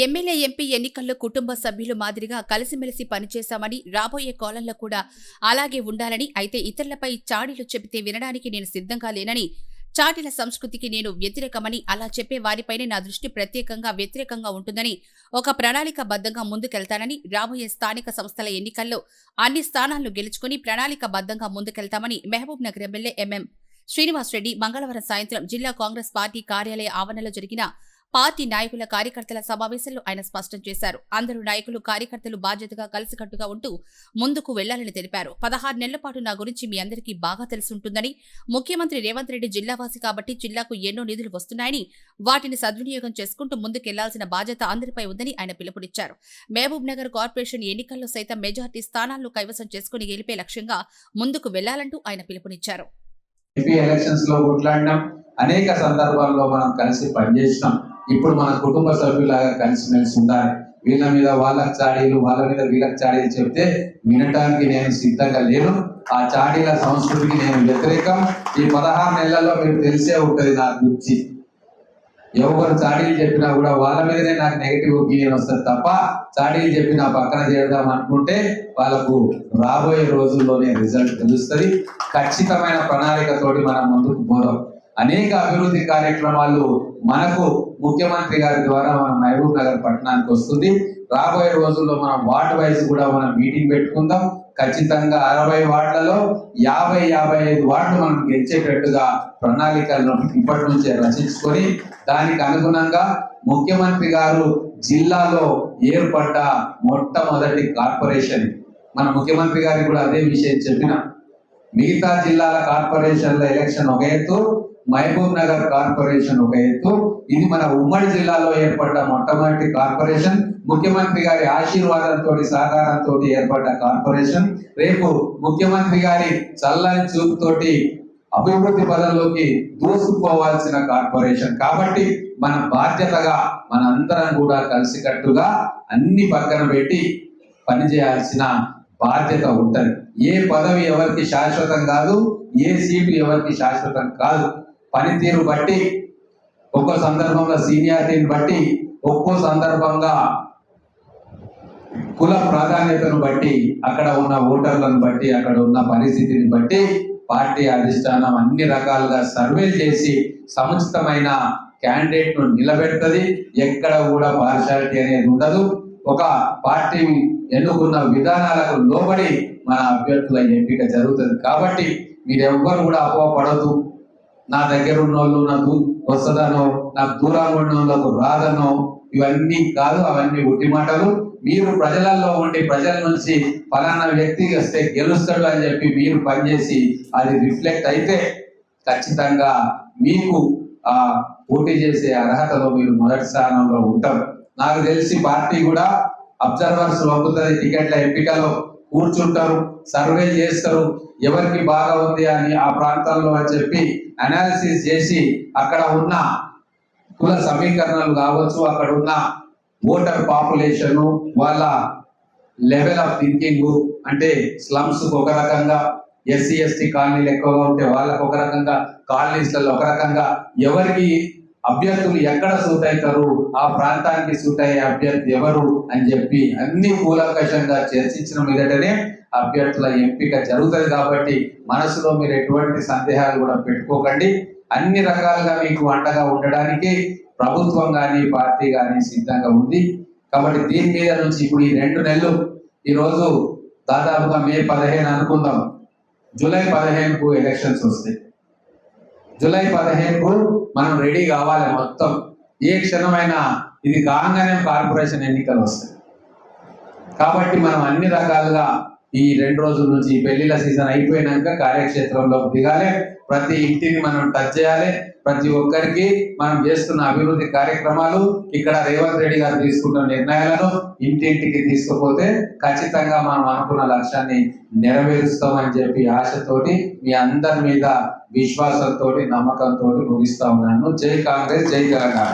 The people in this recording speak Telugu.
ఎమ్మెల్యే ఎంపీ ఎన్నికల్లో కుటుంబ సభ్యులు మాదిరిగా కలిసిమెలిసి పనిచేశామని, రాబోయే కాలంలో కూడా అలాగే ఉండాలని, అయితే ఇతరులపై చాడీలు చెబితే వినడానికి నేను సిద్ధంగా లేనని, చాటీల సంస్కృతికి నేను వ్యతిరేకమని, అలా చెప్పే వారిపైనే నా దృష్టి ప్రత్యేకంగా వ్యతిరేకంగా ఉంటుందని, ఒక ప్రణాళికాబద్ధంగా ముందుకెళ్తానని, రాబోయే స్థానిక సంస్థల ఎన్నికల్లో అన్ని స్థానాలను గెలుచుకుని ప్రణాళికాబద్ధంగా ముందుకెళ్తామని మహబూబ్ నగర్ ఎమ్మెల్యే ఎంఎం శ్రీనివాస్ రెడ్డి మంగళవారం సాయంత్రం జిల్లా కాంగ్రెస్ పార్టీ కార్యాలయ ఆవరణలో జరిగిన పార్టీ నాయకుల కార్యకర్తల సమావేశంలో ఆయన స్పష్టం చేశారు. అందరూ నాయకులు కార్యకర్తలు బాధ్యతగా కలిసికట్టుగా ఉంటూ ముందుకు వెళ్లాలని తెలిపారు. 16 నెలల పాటు నా గురించి మీ అందరికీ బాగా తెలుసుంటుందని, ముఖ్యమంత్రి రేవంత్ రెడ్డి జిల్లావాసి కాబట్టి జిల్లాకు ఎన్నో నిధులు వస్తున్నాయని, వాటిని సద్వినియోగం చేసుకుంటూ ముందుకెళ్లాల్సిన బాధ్యత అందరిపై ఉందని ఆయన పిలుపునిచ్చారు. మహబూబ్ నగర్ కార్పొరేషన్ ఎన్నికల్లో సైతం మెజార్టీ స్థానాలను కైవసం చేసుకుని గెలిపే లక్ష్యంగా ముందుకు వెళ్లాలంటూ ఆయన పిలుపునిచ్చారు. అనేక సందర్భాల్లో మనం కలిసి పనిచేసినాం. ఇప్పుడు మన కుటుంబ సభ్యులాగా కలిసిమెలిసి ఉండాలి. వీళ్ళ మీద వాళ్ళకి చాడీలు, వాళ్ళ మీద వీళ్ళకి చాడీలు చెప్తే వినటానికి నేను సిద్ధంగా లేను. ఆ చాడీల సంస్కృతికి నేను వ్యతిరేకం. ఈ 16 నెలల్లో మీకు తెలిసే ఉంటుంది నా గురించి. ఎవరు చాడీలు చెప్పినా కూడా వాళ్ళ మీదనే నాకు నెగిటివ్ ఒపీనియన్ వస్తుంది తప్ప, చాడీలు చెప్పినా పక్కన చేద్దాం అనుకుంటే వాళ్ళకు రాబోయే రోజుల్లోనే రిజల్ట్ తెలుస్తుంది. ఖచ్చితమైన ప్రణాళికతోటి మనం ముందుకు పోదాం. అనేక అభివృద్ధి కార్యక్రమాలు మనకు ముఖ్యమంత్రి గారి ద్వారా మన మహబూబ్ నగర్ పట్టణానికి వస్తుంది. రాబోయే రోజుల్లో మనం వార్డు వైజ్ కూడా మనం మీటింగ్ పెట్టుకుందాం. ఖచ్చితంగా 60 వార్డులలో 50-55 వార్డులు మనం గెలిచేటట్టుగా ప్రణాళికలను ఇప్పటి నుంచే రచించుకొని దానికి అనుగుణంగా ముఖ్యమంత్రి గారు జిల్లాలో ఏర్పడ్డ మొట్టమొదటి కార్పొరేషన్, మన ముఖ్యమంత్రి గారికి కూడా అదే విషయం చెప్పిన. మిగతా జిల్లాల కార్పొరేషన్ల ఎలక్షన్ ఒక ఎత్తు, మహబూబ్ నగర్ కార్పొరేషన్ ఒక ఎత్తు. ఇది మన ఉమ్మడి జిల్లాలో ఏర్పడ్డ మొట్టమొదటి కార్పొరేషన్. ముఖ్యమంత్రి గారి ఆశీర్వాదంతో సహకారంతో ఏర్పడ్డ కార్పొరేషన్. రేపు ముఖ్యమంత్రి గారి చల్లని చూపుతోటి అభివృద్ధి పదంలోకి దూసుకుపోవాల్సిన కార్పొరేషన్. కాబట్టి మన బాధ్యతగా మనందరం కూడా కలిసికట్టుగా అన్ని పక్కన పెట్టి పనిచేయాల్సిన బాధ్యత ఉంటుంది. ఏ పదవి ఎవరికి శాశ్వతం కాదు, ఏ సీటు ఎవరికి శాశ్వతం కాదు. పనితీరు బట్టి, ఒక్కో సందర్భంలో సీనియారిటీని బట్టి, ఒక్కో సందర్భంగా కుల ప్రాధాన్యతను బట్టి, అక్కడ ఉన్న ఓటర్లను బట్టి, అక్కడ ఉన్న పరిస్థితిని బట్టి పార్టీ అధిష్టానం అన్ని రకాలుగా సర్వేలు చేసి సముచితమైన క్యాండిడేట్ ను నిలబెడుతుంది. ఎక్కడ కూడా పార్షాలిటీ అనేది ఉండదు. ఒక పార్టీ ఎన్నుకున్న విధానాలకు లోబడి మన అభ్యర్థుల ఎంపిక జరుగుతుంది. కాబట్టి మీరెవ్వరు కూడా అపోహపడద్దు. నా దగ్గర ఉన్న వాళ్ళు నాకు వస్తుందనో, నాకు దూరంగా ఉన్న వాళ్ళకు రాదనో, ఇవన్నీ కాదు. అవన్నీ ఉట్టి మాటలు. మీరు ప్రజలలో ఉండి ప్రజల నుంచి ఫలానా వ్యక్తి వస్తే గెలుస్తాడు అని చెప్పి మీరు పనిచేసి అది రిఫ్లెక్ట్ అయితే ఖచ్చితంగా మీకు ఆ పోటీ చేసే అర్హతలో మీరు మొదటి స్థానంలో ఉంటారు. నాకు తెలిసి పార్టీ కూడా అబ్జర్వర్స్ పంపుతుంది. టికెట్ల ఎంపికలో కూర్చుంటారు, సర్వే చేస్తారు, ఎవరికి బాగా ఉంది అని ఆ ప్రాంతంలో అని చెప్పి అనాలిసిస్ చేసి అక్కడ ఉన్న కుల సమీకరణలు కావచ్చు, అక్కడ ఉన్న ఓటర్ పాపులేషన్, వాళ్ళ లెవెల్ ఆఫ్ థింకింగ్, అంటే స్లమ్స్ ఒక రకంగా, ఎస్సీ ఎస్టీ కాలనీలు ఎక్కువగా ఉంటే వాళ్ళకు ఒక రకంగా, కాలనీస్లలో ఒక రకంగా, ఎవరికి అభ్యర్థులు ఎక్కడ సూట్ అవుతారు, ఆ ప్రాంతానికి సూట్ అయ్యే అభ్యర్థి ఎవరు అని చెప్పి అన్ని కూలంకషంగా చర్చించిన మీదటనే అభ్యర్థుల ఎంపిక జరుగుతుంది. కాబట్టి మనసులో మీరు ఎటువంటి సందేహాలు కూడా పెట్టుకోకండి. అన్ని రకాలుగా మీకు అండగా ఉండడానికి ప్రభుత్వం కానీ పార్టీ కానీ సిద్ధంగా ఉంది. కాబట్టి దీని మీద నుంచి ఇప్పుడు ఈ 2 నెలలు, ఈరోజు దాదాపుగా మే 15 అనుకుందాం, జూలై 15కు ఎలక్షన్స్ వస్తాయి. జూలై 15కు మనం రెడీ కావాలి. మొత్తం ఏ క్షణమైనా ఇది కాగానే కార్పొరేషన్ ఎన్నికలు వస్తాయి. కాబట్టి మనం అన్ని రకాలుగా ఈ 2 రోజుల నుంచి ఈ పెళ్లిళ్ళ సీజన్ అయిపోయినాక కార్యక్షేత్రంలోకి దిగాలి. ప్రతి ఇంటిని మనం టచ్ చేయాలి. ప్రతి ఒక్కరికి మనం చేస్తున్న అభివృద్ధి కార్యక్రమాలు, ఇక్కడ రేవంత్ రెడ్డి గారు తీసుకున్న నిర్ణయాలను ఇంటింటికి తీసుకుపోతే ఖచ్చితంగా మనం అనుకున్న లక్ష్యాన్ని నెరవేరుస్తామని చెప్పి ఆశతోటి మీ అందరి మీద విశ్వాసంతో, నమ్మకంతో ముగిస్తా ఉన్నాను. జై కాంగ్రెస్, జై తెలంగాణ.